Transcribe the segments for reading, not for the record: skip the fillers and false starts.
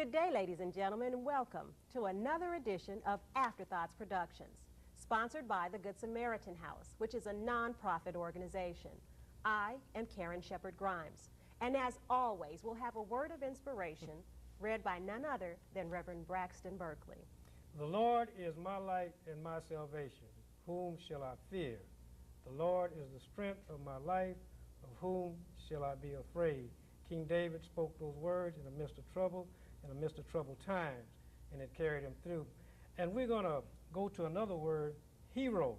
Good day, ladies and gentlemen, and welcome to another edition of Afterthoughts Productions, sponsored by the Good Samaritan House, which is a non-profit organization. I am Karen Shepard Grimes, and as always, we'll have a word of inspiration read by none other than Rev Braxton Berkley. The Lord is my light and my salvation. Whom shall I fear? The Lord is the strength of my life. Of whom shall I be afraid? King David spoke those words in the midst of trouble, in the midst of troubled times, and it carried him through. And we're going to go to another word, hero,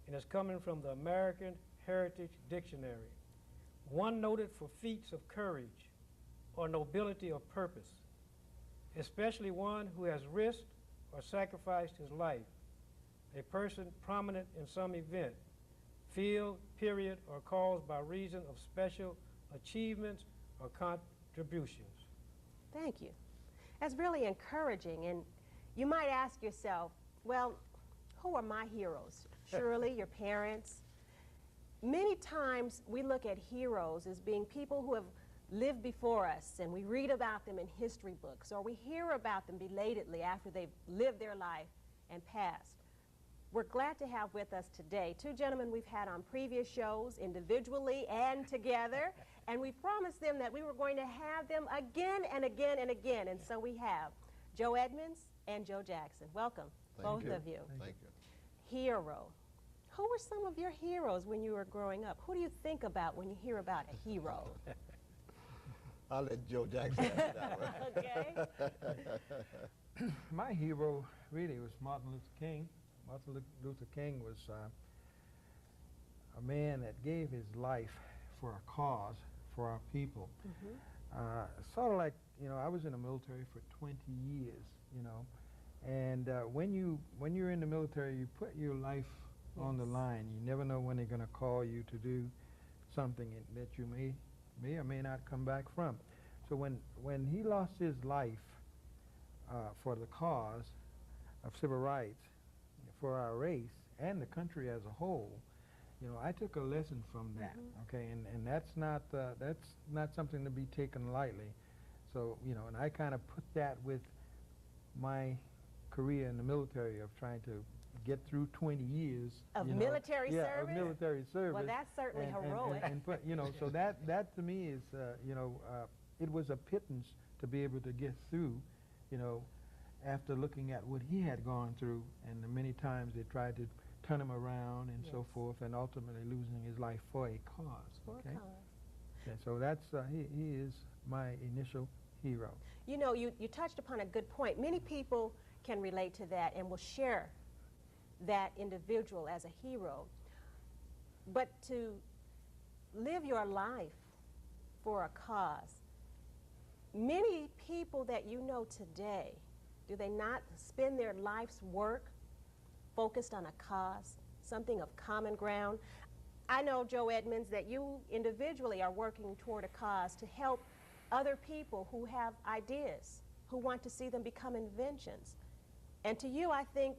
and it's coming from the American Heritage Dictionary. One noted for feats of courage or nobility of purpose, especially one who has risked or sacrificed his life, a person prominent in some event, field, period, or cause by reason of special achievements or contributions. Thank you. That's really encouraging, and you might ask yourself, well, who are my heroes? Surely your parents. Many times we look at heroes as being people who have lived before us, and we read about them in history books, or we hear about them belatedly after they've lived their life and passed. We're glad to have with us today two gentlemen we've had on previous shows, individually and together, and we promised them that we were going to have them again and again and again, and so we have Joe Edmonds and Joe Jackson. Welcome, both of you. Thank you. Hero. Who were some of your heroes when you were growing up? Who do you think about when you hear about a hero? I'll let Joe Jackson answer that one. Okay. My hero really was Martin Luther King. Martin Luther King was a man that gave his life for a cause, for our people. Mm-hmm. Sort of like, you know, I was in the military for 20 years, you know, and when you're in the military, you put your life on the line. You never know when they're going to call you to do something that you may or may not come back from. So when he lost his life for the cause of civil rights, for our race and the country as a whole, you know, I took a lesson from that. Mm-hmm. Okay, and that's not something to be taken lightly. So, you know, and I kind of put that with my career in the military of trying to get through 20 years Of military service? Yeah, of military service. Well, that's certainly heroic. And put, you know, so that to me is, you know, it was a pittance to be able to get through, you know, after looking at what he had gone through, and the many times they tried to turn him around and so forth, and ultimately losing his life for a cause. For okay? a cause. Okay, so that's he is my initial hero. You know, you touched upon a good point. Many people can relate to that and will share that individual as a hero. But to live your life for a cause, many people that you know today, do they not spend their life's work focused on a cause, something of common ground? I know, Joe Edmonds, that you individually are working toward a cause to help other people who have ideas, who want to see them become inventions. And to you, I think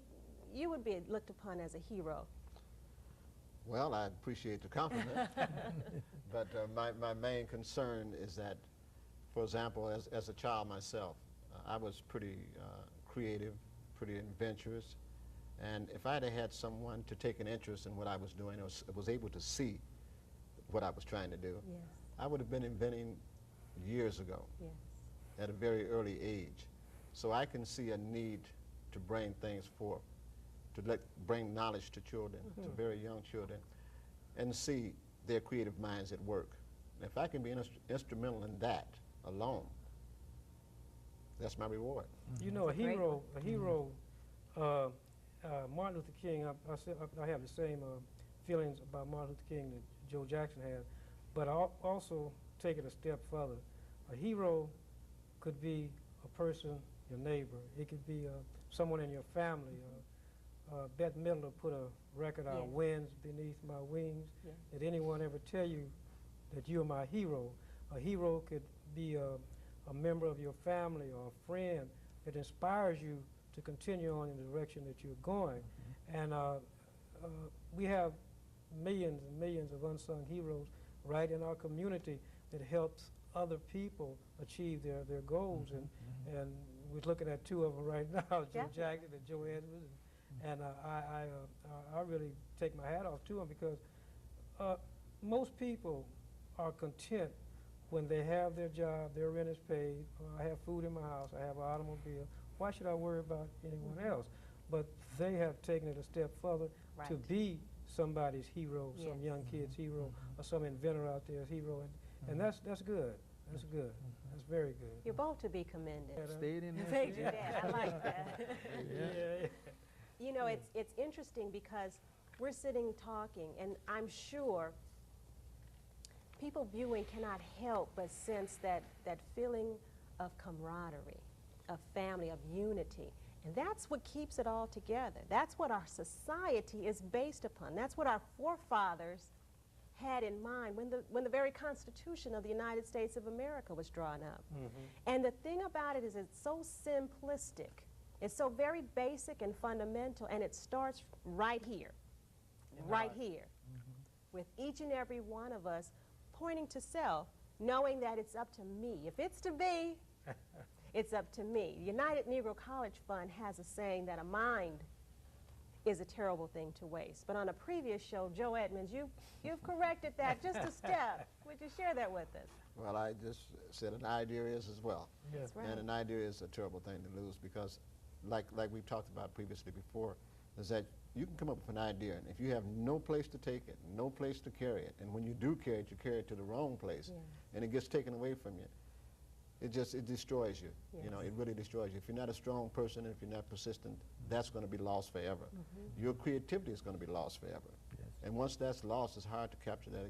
you would be looked upon as a hero. Well, I appreciate the compliment, but my main concern is that, for example, as a child myself, I was pretty creative, pretty adventurous, and if I had someone to take an interest in what I was doing, or was able to see what I was trying to do, Yes. I would have been inventing years ago, Yes. at a very early age. So I can see a need to bring things forth, to bring knowledge to children, Mm-hmm. to very young children, and see their creative minds at work. And if I can be instrumental in that alone, that's my reward. You know, a hero, Martin Luther King, I have the same feelings about Martin Luther King that Joe Jackson has, but I'll also take it a step further. A hero could be a person, your neighbor. It could be someone in your family. Bette Midler put a record out, Yes. Winds Beneath My Wings. Yes. Did anyone ever tell you that you're my hero? A hero could be a member of your family or a friend that inspires you to continue on in the direction that you're going. Mm-hmm. And we have millions and millions of unsung heroes right in our community that helps other people achieve their goals. And we're looking at two of them right now, Joe Yeah. Jackson and Joe Edmonds. And I really take my hat off to them because most people are content when they have their job, their rent is paid, I have food in my house, I have an automobile. Why should I worry about anyone else? But they have taken it a step further to Right. be somebody's hero, some Yes. young kid's hero, or some inventor out there's hero. And that's good. That's good. That's very good. You're both to be commended. Stayed in there. Thank you, Dad. I like that. Yeah. You know, it's interesting because we're sitting talking, and I'm sure people viewing cannot help but sense that feeling of camaraderie, of family, of unity. And that's what keeps it all together. That's what our society is based upon. That's what our forefathers had in mind when the very Constitution of the United States of America was drawn up. And the thing about it is it's so simplistic. It's so very basic and fundamental, and it starts right here, right here, with each and every one of us pointing to self, knowing that it's up to me. If it's to be, it's up to me. The United Negro College Fund has a saying that a mind is a terrible thing to waste. But on a previous show, Joe Edmonds, you've corrected that just a step. Would you share that with us? Well, I just said an idea is as well. That's right. And an idea is a terrible thing to lose because, like we've talked about previously before, is that you can come up with an idea, and if you have no place to take it, no place to carry it, and when you do carry it, you carry it to the wrong place, and it gets taken away from you. It destroys you. You know, it really destroys you. If you're not a strong person, and if you're not persistent, that's going to be lost forever. Your creativity is going to be lost forever. And once that's lost, it's hard to capture that